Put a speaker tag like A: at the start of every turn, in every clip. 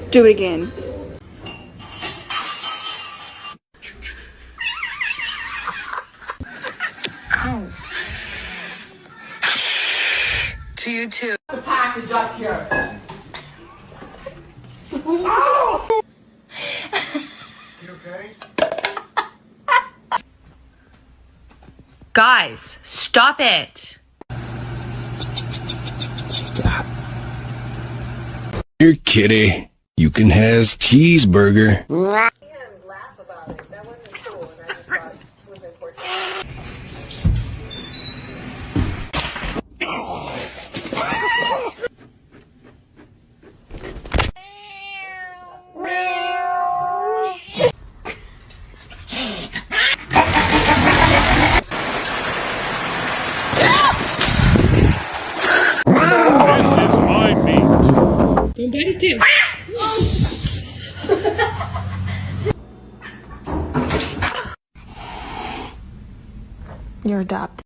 A: Do it again. To you too.
B: The package up here. You okay?
A: Guys, stop it.
C: Here, kitty. You can has cheeseburger.
D: Laugh about it. That wasn't cool, and I just thought it was important.
E: This is my meat.
A: Don't bite his tail.
F: You're adopted.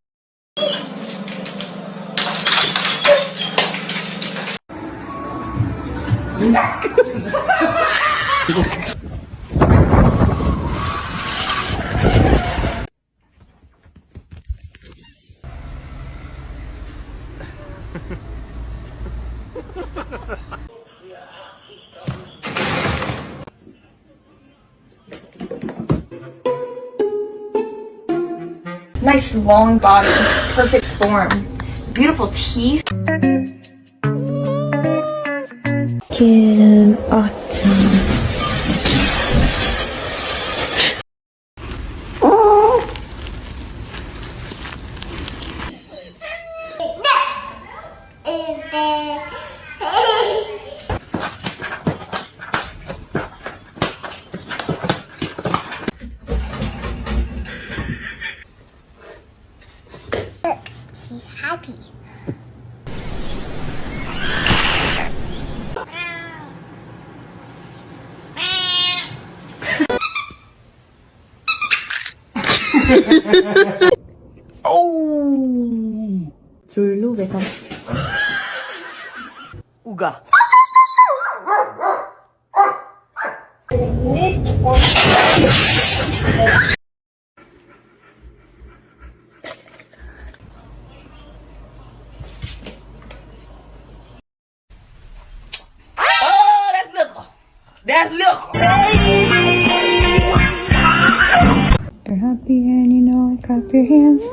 G: Nice long body, perfect form, beautiful teeth.
F: Kim Autumn.
G: He's happy.
F: Oh! 졸로 배가.
A: 우가.
B: That's little.
F: You're happy and you know it. Clap your hands.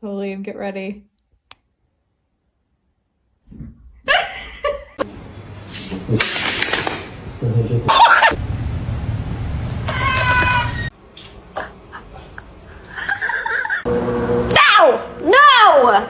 F: William, get ready.
G: No!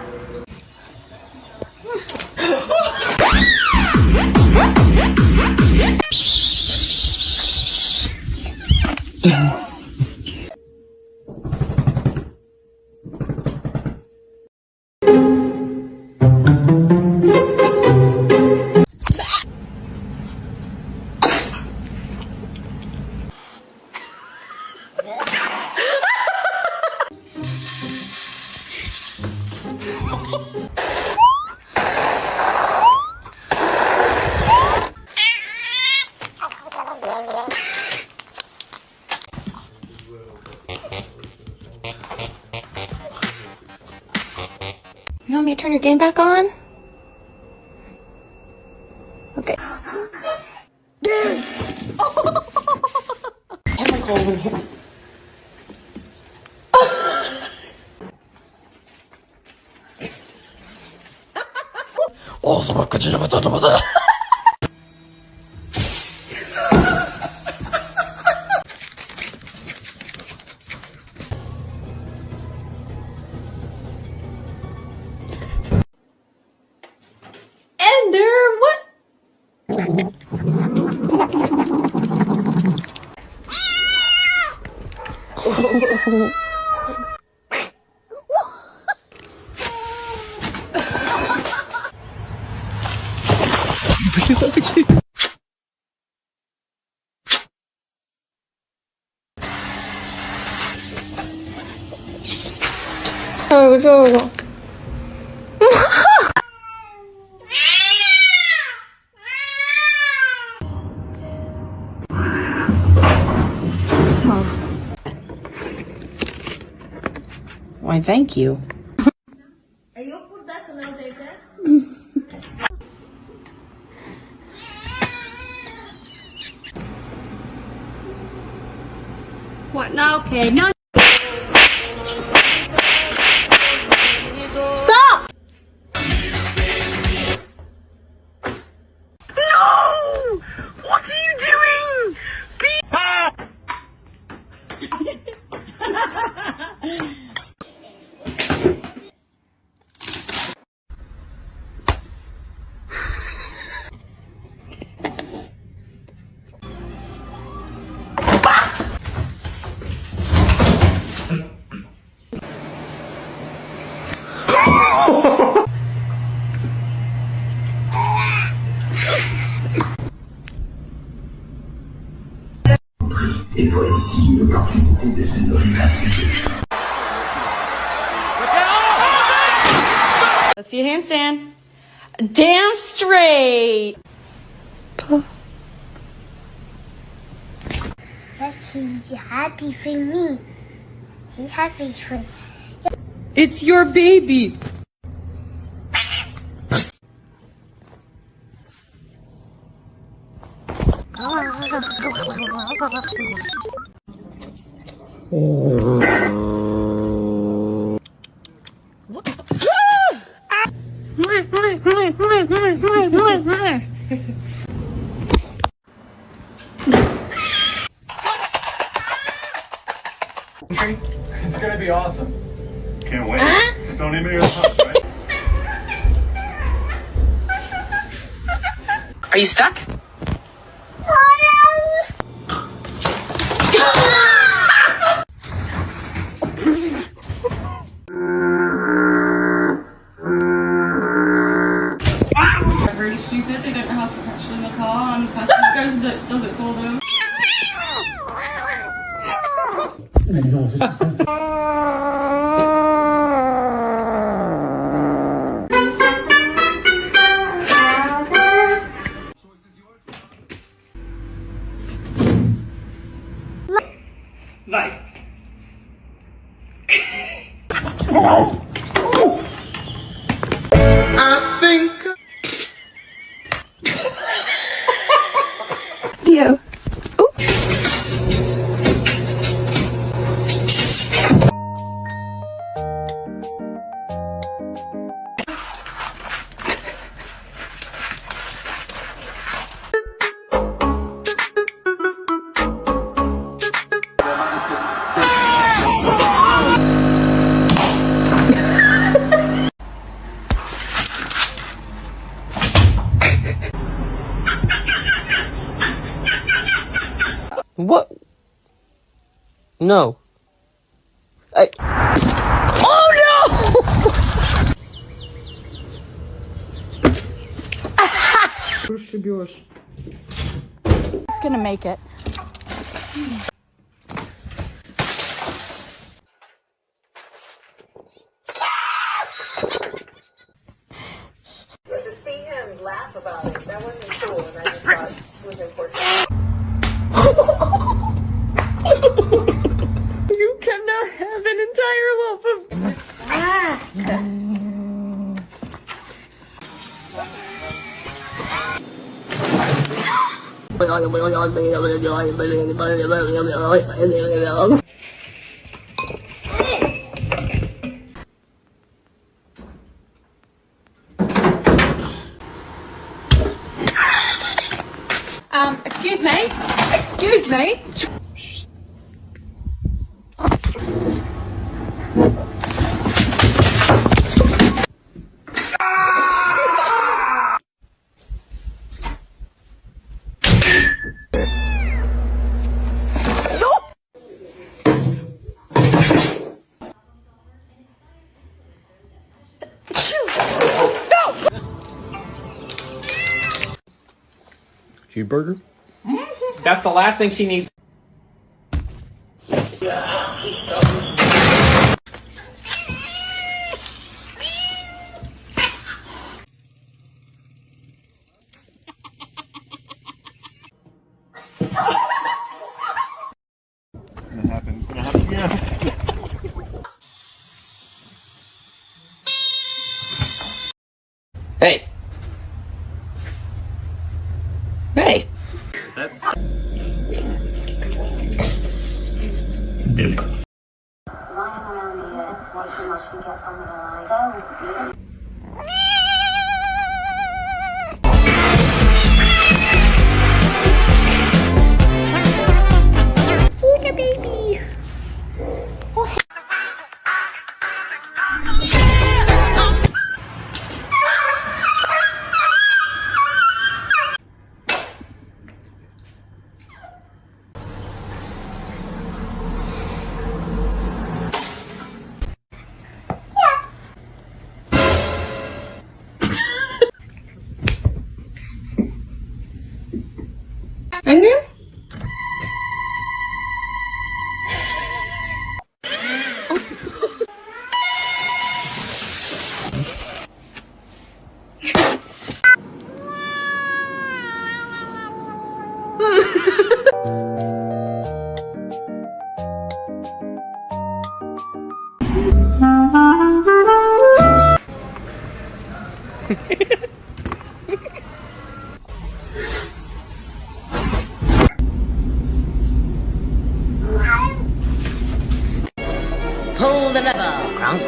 G: You want me to turn your game back on? Okay. Chemicals in here. Ender, what? 아이고 저거.
A: Why, thank you.
G: What now? Okay, no. Stop!
A: No! What are you doing?
H: Et voici l'opportunité de se nourrir ainsi.
G: Let's see a handstand. Damn straight.
I: She's happy for me. She's happy for me.
A: It's your baby.
E: It's gonna be awesome. Can't wait. Just don't leave me your house, right?
A: Are you stuck?
G: Really stupid. They don't know how to catch in the car, and the person that does it for them.
E: Like.
F: Theo.
J: What? No.
A: Oh no!
F: It's gonna make it.
D: To see him laugh about it, that wasn't cool, and I just thought it was important.
G: You cannot have an entire lump of.
A: Excuse me? Excuse me?
J: Cheeseburger?
K: That's the last thing she needs.
E: It's gonna happen. It's gonna happen again.
J: Hey. Hey.
K: That's.
I: Look at baby.
A: And then?
B: Pull the lever, Gronk.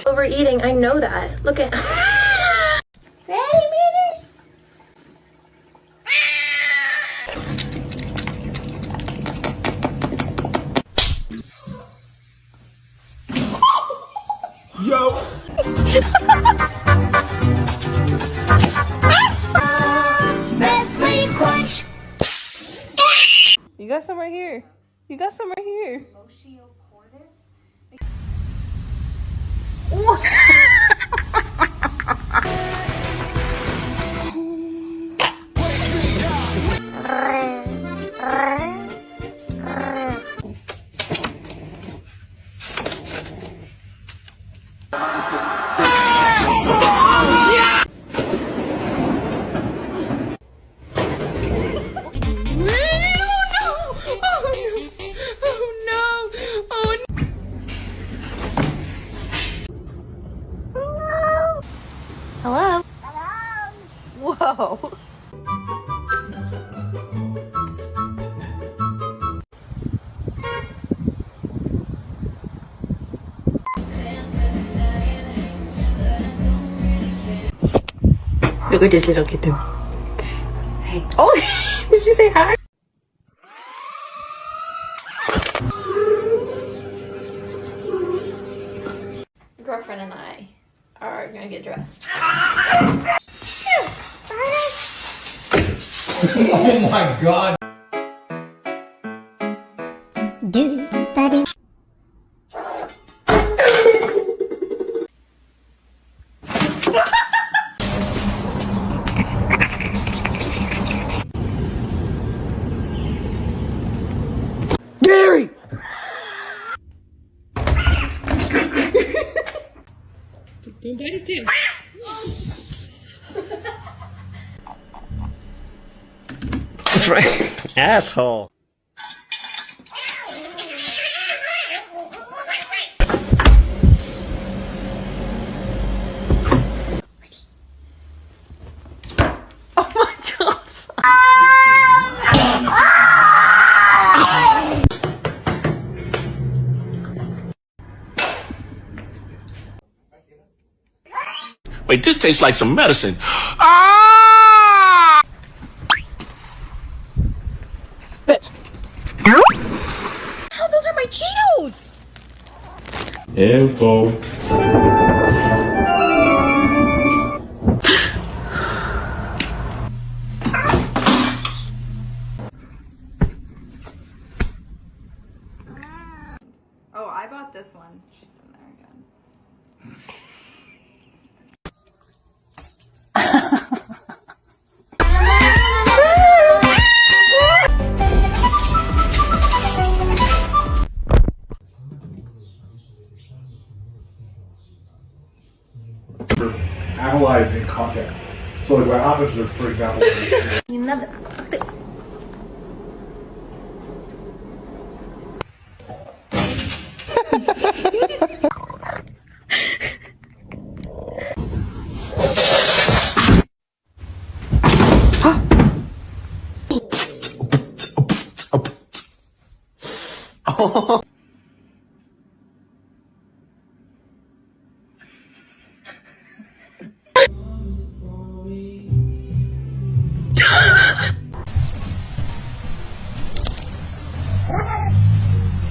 D: Overeating, I know that. Look at.
I: Ready, meters?
B: Nestle Crunch.
F: You got some right here. You got some right here.
I: Hello?
F: Whoa.
B: Look at this little kitten. Hey. Oh, did she say hi?
G: Girlfriend and I are gonna get dressed.
K: Oh my god.
I: Do, ba do.
J: Gary!
A: Don't bite his tail.
K: Asshole.
H: Wait, this tastes like some medicine.
F: Bitch.
B: Oh, those are my Cheetos!
E: Info.
G: Oh, I bought this one. She's in there again.
E: Analyzing content. So like what happens is, for example,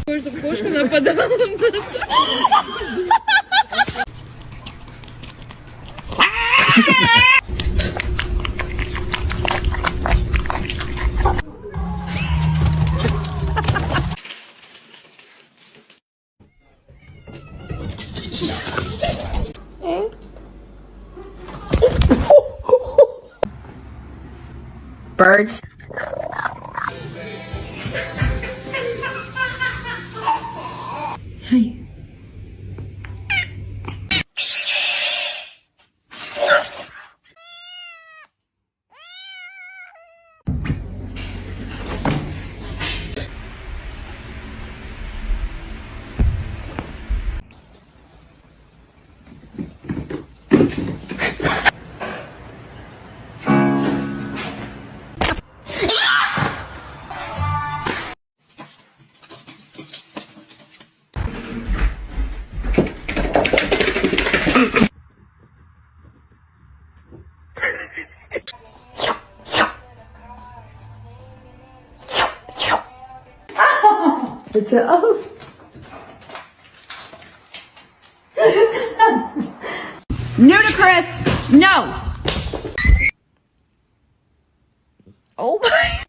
A: Может, кошка нападала на нас.
B: Birds. Hi. It's a oath. Ludicrous! No! Oh my...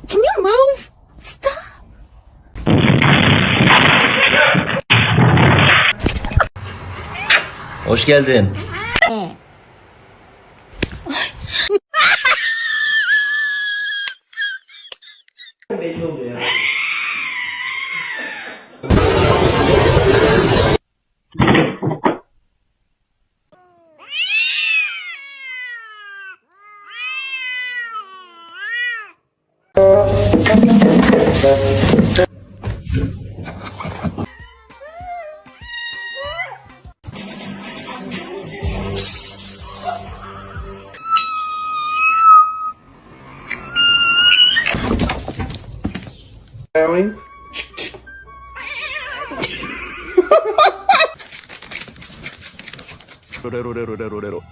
B: Can you move? Stop!
K: Hoş geldin.
J: Meowing.
C: Rero, rero, rero, rero.